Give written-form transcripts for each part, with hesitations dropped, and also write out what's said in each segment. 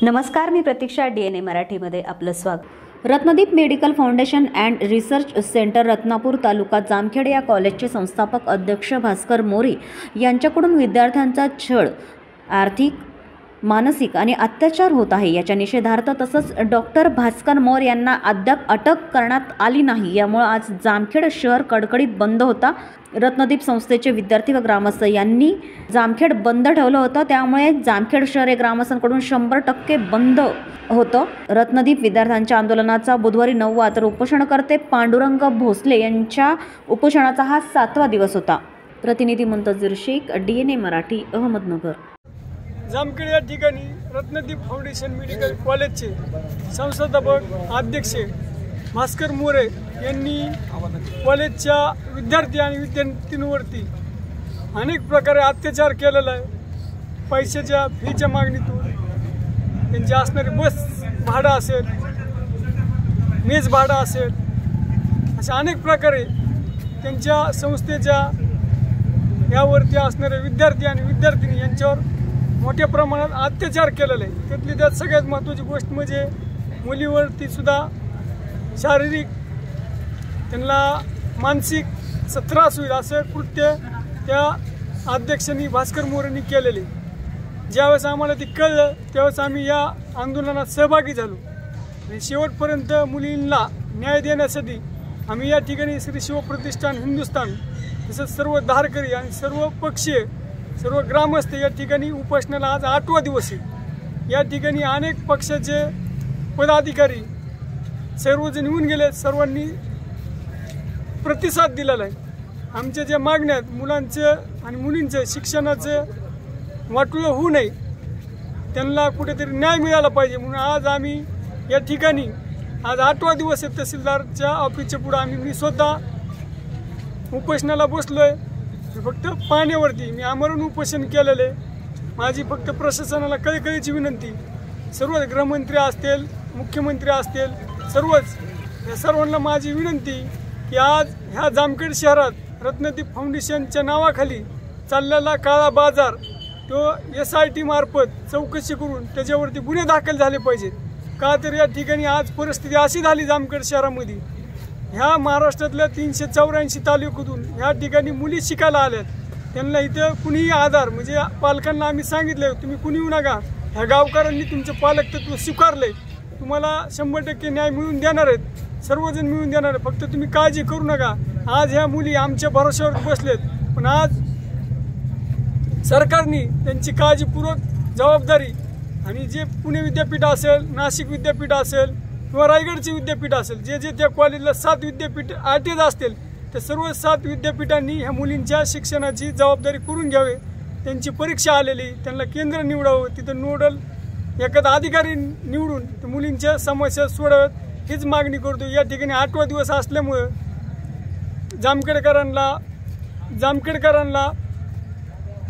नमस्कार, मी प्रतीक्षा. DNA मराठीमध्ये आपलं स्वागत. Ratnadeep medical foundation and research centre Ratnapur taluka Jamkhed या कॉलेजचे संस्थापक अध्यक्ष भास्कर मोरे यांच्याकडून विद्यार्थ्यांचा छळ, आर्थिक, मानसिक आणि अत्याचार होत आहे याच्या निषेधार्थ तसंच डॉक्टर भास्कर मोरे यांना अद्याप अटक करण्यात आली नाही, यामुळे आज जामखेड शहर कडकडीत बंद होता. रत्नदीप संस्थेचे विद्यार्थी व ग्रामस्थ यांनी जामखेड बंद ठेवलं होतं, त्यामुळे जामखेड शहर हे ग्रामस्थांकडून 100% बंद होतं. रत्नदीप विद्यार्थ्यांच्या आंदोलनाचा बुधवारी 9 तर उपोषणकर्ते पांडुरंग भोसले यांच्या उपोषणाचा हा 7वा दिवस होता. प्रतिनिधी मुंतजीर शेख, DNA मराठी, अहमदनगर. जामखेड या ठिकाणी रत्नदीप फाउंडेशन मेडिकल कॉलेजचे संस्थापक अध्यक्ष भास्कर मोरे यांनी कॉलेजच्या विद्यार्थी आणि विद्यार्थिनींवरती अनेक प्रकारे अत्याचार केलेला आहे. पैशाच्या फीच्या मागणीतून त्यांची असणारी बस भाडं असेल, मेस भाडं असेल, अशा अनेक प्रकारे त्यांच्या संस्थेच्या यावरती असणारे विद्यार्थी आणि विद्यार्थिनी यांच्यावर मोठ्या प्रमाणात अत्याचार केलेला आहे. त्यातली त्यात सगळ्यात महत्त्वाची गोष्ट म्हणजे मुलीवरती सुद्धा शारीरिक, त्यांना मानसिक त्रास होईल असं कृत्य त्या अध्यक्षांनी भास्कर मोरेंनी केलेले. ज्यावेळेस आम्हाला ते कळलं त्यावेळेस आम्ही या आंदोलनात सहभागी झालो आणि शेवटपर्यंत मुलींना न्याय देण्यासाठी आम्ही या ठिकाणी श्री शिवप्रतिष्ठान हिंदुस्थान तसंच सर्व धारकरी आणि सर्व पक्षीय सर्व ग्रामस्थ या ठिकाणी उपोषणाला आज 8वा दिवस आहे. या ठिकाणी अनेक पक्षाचे पदाधिकारी सर्वजण येऊन गेले, सर्वांनी प्रतिसाद दिलेला आहे. आमच्या ज्या मागण्या आहेत मुलांचं आणि मुलींचं शिक्षणाचं वाटोळं होऊ नये, त्यांना कुठेतरी न्याय मिळाला पाहिजे म्हणून आज आम्ही या ठिकाणी आज 8वा दिवस आहे. तहसीलदारच्या ऑफिसच्या पुढं मी स्वतः उपोषणाला बसलो आहे. फक्त पाण्यावरती मी आमरण उपोषण केलेलं आहे. माझी फक्त प्रशासनाला कळकळीची विनंती, सर्व गृहमंत्री असतील, मुख्यमंत्री असतील, या सर्वांना माझी विनंती की आज ह्या जामखेड शहरात रत्नदीप फाउंडेशनच्या नावाखाली चाललेला काळा बाजार तो SIT मार्फत चौकशी करून त्याच्यावरती गुन्हे दाखल झाले पाहिजेत. का तर या ठिकाणी आज परिस्थिती अशी झाली जामखेड शहरामध्ये, ह्या महाराष्ट्रातल्या 384 तालुक्यातून ह्या ठिकाणी मुली शिकायला आल्यात. त्यांना इथं कुणीही आधार म्हणजे पालकांना आम्ही सांगितलं तुम्ही कुणी येऊ नका, ह्या गावकऱ्यांनी तुमचं पालकत्व स्वीकारलंय, तुम्हाला 100% न्याय मिळवून देणार आहेत, सर्वजण मिळवून देणार आहेत, फक्त तुम्ही काळजी करू नका. आज ह्या मुली आमच्या भरोश्यावर बसलेत, पण आज सरकारने त्यांची काळजीपूर्वक जबाबदारी आणि जे पुणे विद्यापीठ असेल, नाशिक विद्यापीठ असेल किंवा रायगडचे विद्यापीठ असेल, जे त्या कॉलेजला 7 विद्यापीठ आटेज असतील, त्या सर्व 7 विद्यापीठांनी ह्या मुलींच्या शिक्षणाची जबाबदारी करून घ्यावे. त्यांची परीक्षा आलेली, त्यांना केंद्र निवडावं, तिथं नोडल एखादा अधिकारी निवडून त्या मुलींच्या समस्या सोडवाव्यात, हीच मागणी करतो. या ठिकाणी 8वा दिवस असल्यामुळं जामखेडकरांना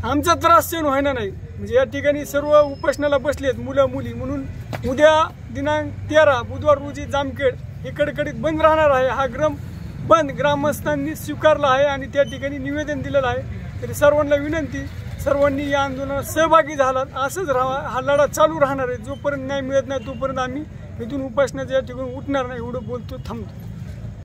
आमचा त्रास सहन व्हायला नाही. म्हणजे या ठिकाणी सर्व उपोषणाला बसलेत मुलं मुली, म्हणून उद्या दिनांक 13 बुधवार रोजी जामखेड हे कडकडीत बंद राहणार आहे. हा बंद ग्रामस्थांनी स्वीकारला आहे आणि त्या ठिकाणी निवेदन दिलेलं आहे. तरी सर्वांना विनंती, सर्वांनी या आंदोलनात सहभागी झालात, असंच राहा. हा लढा चालू राहणार आहे. जोपर्यंत न्याय मिळत नाही तोपर्यंत आम्ही इथून उपोषणाच्या या ठिकाणी उठणार नाही. एवढं बोलतो, थांबतो.